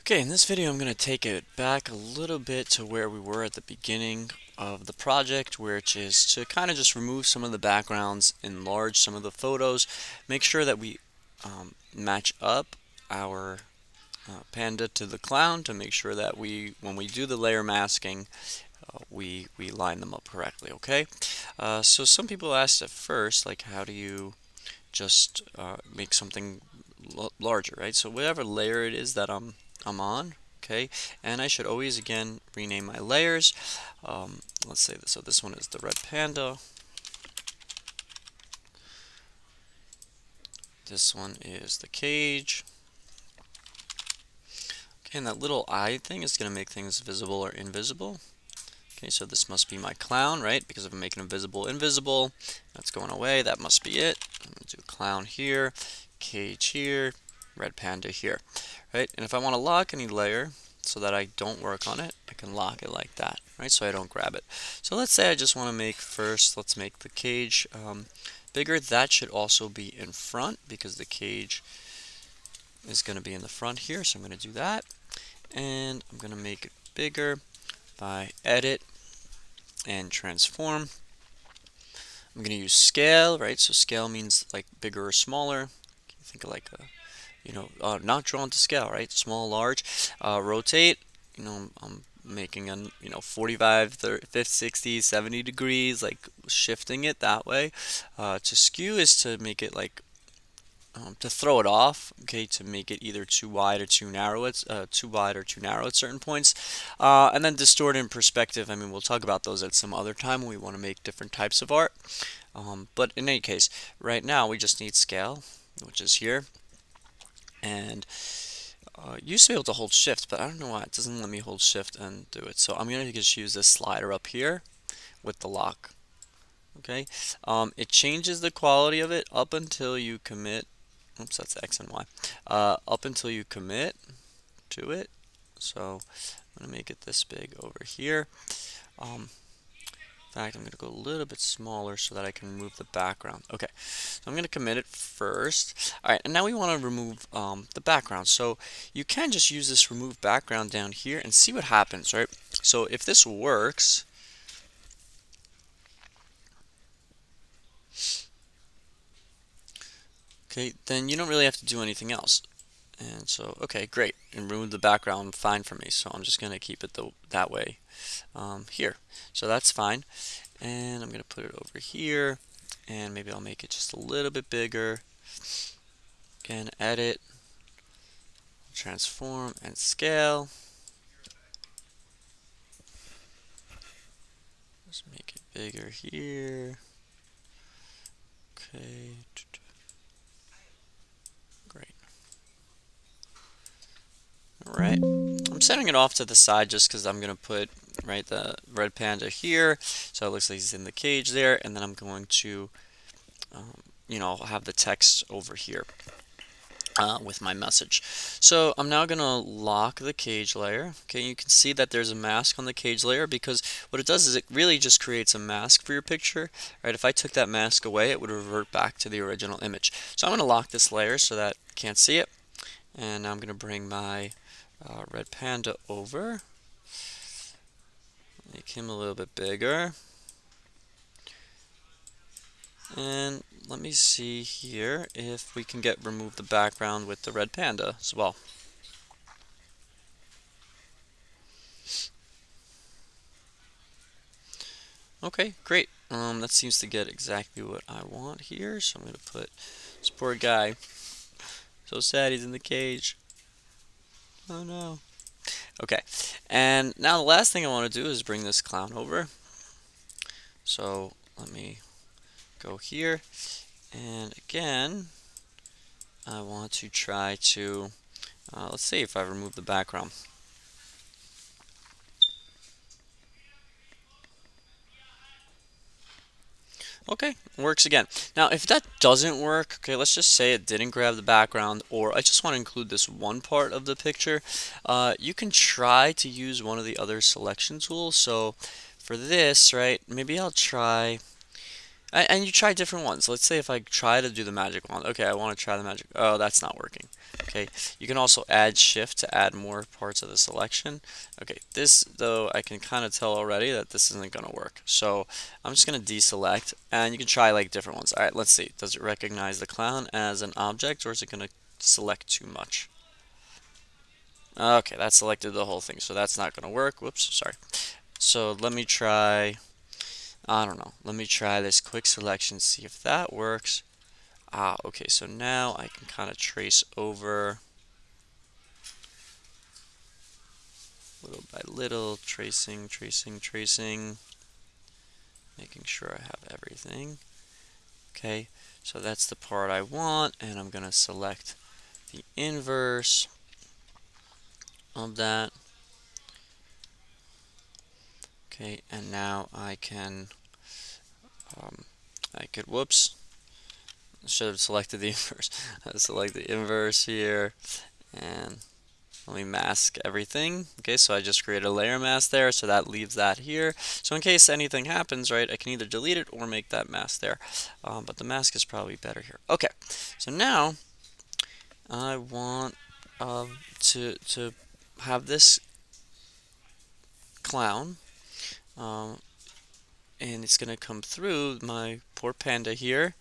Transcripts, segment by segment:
Okay, in this video I'm going to take it back a little bit to where we were at the beginning of the project, which is to kind of just remove some of the backgrounds, enlarge some of the photos, make sure that we match up our panda to the clown to make sure that when we do the layer masking, we line them up correctly, okay? So some people asked at first, like, how do you just make something larger, right? So whatever layer it is that I'm on, okay, and I should always again rename my layers. Let's say this. So this one is the red panda. This one is the cage. Okay, and that little eye thing is going to make things visible or invisible. Okay, so this must be my clown, right? Because if I'm making invisible, that's going away. That must be it. I'm going to do clown here, cage here, red panda here, right? And if I want to lock any layer so that I don't work on it, I can lock it like that, right? So I don't grab it. So let's say I just want to make first, let's make the cage bigger. That should also be in front because the cage is going to be in the front here. So I'm going to do that. And I'm going to make it bigger by edit and transform. I'm going to use scale, right? So scale means like bigger or smaller. Think of like a, not drawn to scale, right? Small, large. Rotate, I'm making a, 45, 30, 50, 60, 70 degrees, like shifting it that way. To skew is to make it like to throw it off, okay, to make it either too wide or too narrow. It's too wide or too narrow at certain points, and then distort in perspective. I mean, we'll talk about those at some other time when we want to make different types of art. But in any case, right now we just need scale, which is here, and used to be able to hold shift, but I don't know why it doesn't let me hold shift and do it. So I'm gonna just use this slider up here with the lock. Okay, it changes the quality of it up until you commit. Oops, that's X and Y. Up until you commit to it. So I'm going to make it this big over here. In fact, I'm going to go a little bit smaller so that I can remove the background. Okay, so I'm going to commit it first. All right, and now we want to remove the background. So you can just use this remove background down here and see what happens, right? So if this works, okay, then you don't really have to do anything else. And so, okay, great. And remove the background, fine for me. So I'm just going to keep it that way here. So that's fine. And I'm going to put it over here. And maybe I'll make it just a little bit bigger. Again, edit, transform, and scale. Just make it bigger here. Okay. Great. Alright, I'm setting it off to the side just because I'm going to put the red panda here, so it looks like he's in the cage there, and then I'm going to have the text over here with my message. So I'm now going to lock the cage layer. Okay, you can see that there's a mask on the cage layer because what it does is it really just creates a mask for your picture. Right? If I took that mask away, it would revert back to the original image. So I'm going to lock this layer so that you can't see it, and now I'm going to bring my red panda over, make him a little bit bigger, and let me see here if we can remove the background with the red panda as well. Okay, great. That seems to get exactly what I want here, so I'm going to put this poor guy. So sad he's in the cage. Oh no. Okay, and now the last thing I want to do is bring this clown over. So let me go here, and again, I want to try to, let's see if I remove the background. Okay, works again. Now, if that doesn't work, okay, let's just say it didn't grab the background, or I just want to include this one part of the picture, you can try to use one of the other selection tools. So for this, right, maybe I'll try And you try different ones. Let's say if I try to do the magic wand. Okay, I want to try the magic. Oh, that's not working. Okay, you can also add shift to add more parts of the selection. Okay, this though I can kind of tell already that this isn't going to work. So I'm just going to deselect, and you can try like different ones. All right, let's see. Does it recognize the clown as an object, or is it going to select too much? Okay, that selected the whole thing, so that's not going to work. Whoops, sorry. So let me try, I don't know, let me try this quick selection, see if that works. Ah, okay, so now I can kind of trace over little by little, tracing, tracing, tracing, making sure I have everything. Okay, so that's the part I want, and I'm going to select the inverse of that. Okay, and now I can, whoops, I should have selected the inverse. I select the inverse here, and let me mask everything. Okay, so I just created a layer mask there, so that leaves that here. So in case anything happens, right, I can either delete it or make that mask there. But the mask is probably better here. Okay, so now I want to have this clown, um, and it's gonna come through my poor panda here.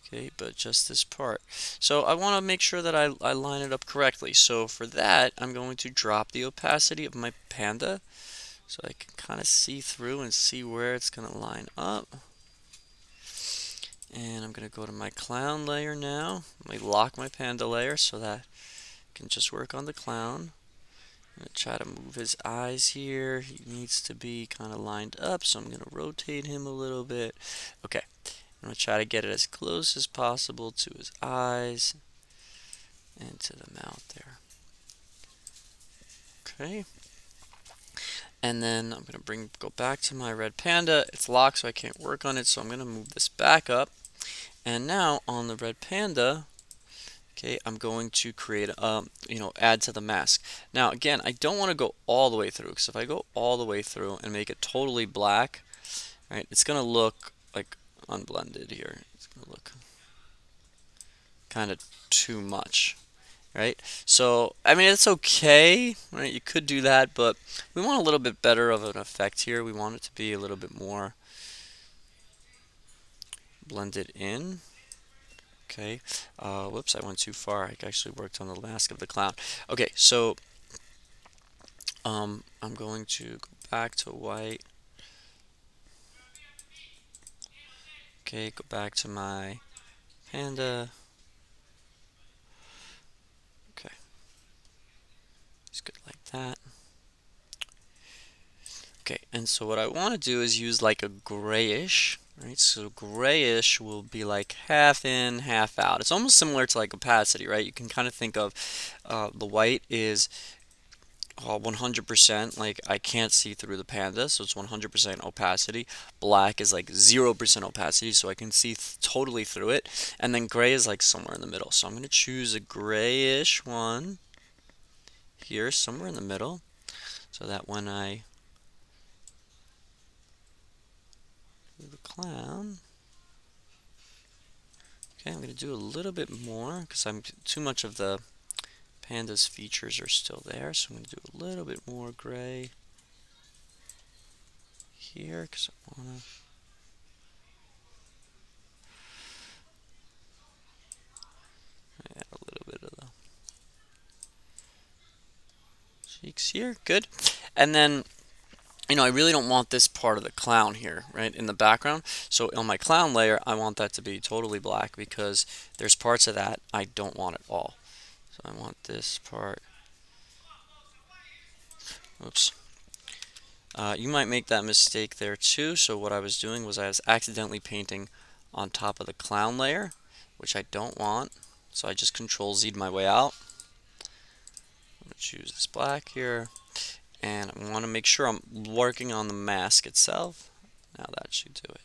Okay, but just this part. So I want to make sure that I line it up correctly. So for that, I'm going to drop the opacity of my panda so I can kind of see through and see where it's going to line up. And I'm going to go to my clown layer now. Let me lock my panda layer so that I can just work on the clown. I'm going to try to move his eyes here. He needs to be kind of lined up, so I'm going to rotate him a little bit. Okay. I'm going to try to get it as close as possible to his eyes and to the mouth there. Okay. And then I'm going to go back to my red panda. It's locked, so I can't work on it, so I'm going to move this back up. And now on the red panda, okay, I'm going to create, add to the mask. Now again, I don't want to go all the way through, because if I go all the way through and make it totally black, right, it's going to look like unblended here. It's going to look kind of too much, right? So, I mean, it's okay, right? You could do that, but we want a little bit better of an effect here. We want it to be a little bit more blended in. Okay. Whoops, I went too far. I actually worked on the mask of the clown. Okay, so I'm going to go back to white. Okay, go back to my panda. Okay, it's good like that. Okay, and so what I want to do is use like a grayish, right? So grayish will be like half in, half out. It's almost similar to like opacity, right? You can kind of think of the white is 100%, like I can't see through the panda, so it's 100% opacity. Black is like 0% opacity, so I can see totally through it. And then gray is like somewhere in the middle. So I'm going to choose a grayish one here, somewhere in the middle, so that when I do the clown, okay, I'm going to do a little bit more because I'm too much of the panda's features are still there, so I'm going to do a little bit more gray here because I want to add a little bit of the cheeks here. Good. And then, I really don't want this part of the clown here, right, in the background. So on my clown layer, I want that to be totally black because there's parts of that I don't want at all. So I want this part. Oops. You might make that mistake there too. So what I was doing was I was accidentally painting on top of the clown layer, which I don't want. So I just Control Z'd my way out. I'm going to choose this black here. And I want to make sure I'm working on the mask itself. Now that should do it.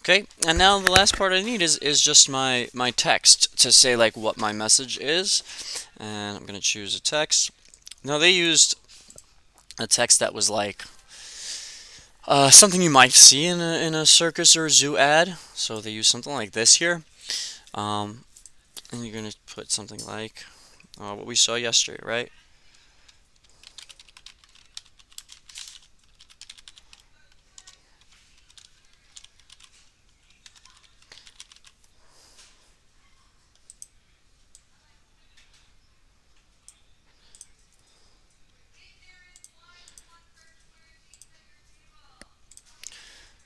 Okay, and now the last part I need is just my text to say like what my message is. And I'm gonna choose a text. Now they used a text that was like something you might see in a circus or a zoo ad. So they use something like this here. Um, and you're gonna put something like what we saw yesterday, right?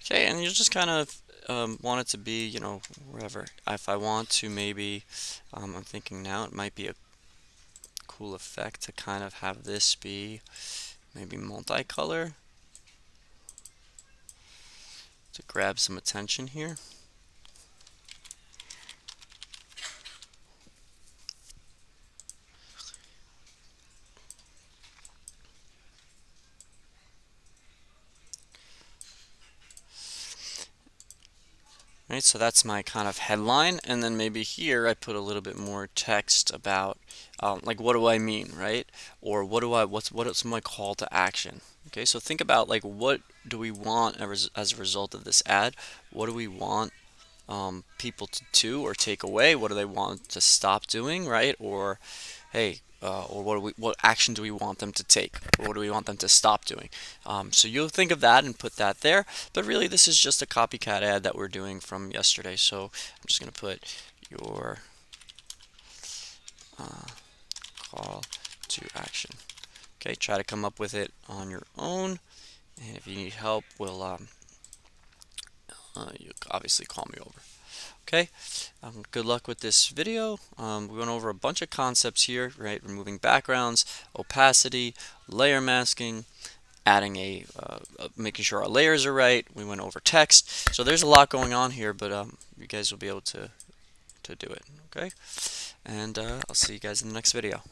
Okay, and you just kind of want it to be, wherever. If I want to maybe, I'm thinking now it might be a cool effect to kind of have this be maybe multicolor to grab some attention here. Right, so that's my kind of headline, and then maybe here I put a little bit more text about like what do I mean, right? Or what's my call to action? Okay, so think about like what do we want as a result of this ad? What do we want people to do or take away? What do they want to stop doing, right? Or hey, or what action do we want them to take? Or what do we want them to stop doing? So you'll think of that and put that there. But really, this is just a copycat ad that we're doing from yesterday. So I'm just going to put your uh, call to action. Okay, try to come up with it on your own. And if you need help, you obviously call me over. Okay, good luck with this video. We went over a bunch of concepts here, right? Removing backgrounds, opacity, layer masking, adding making sure our layers are right. We went over text. So there's a lot going on here, but you guys will be able to do it. Okay, and I'll see you guys in the next video.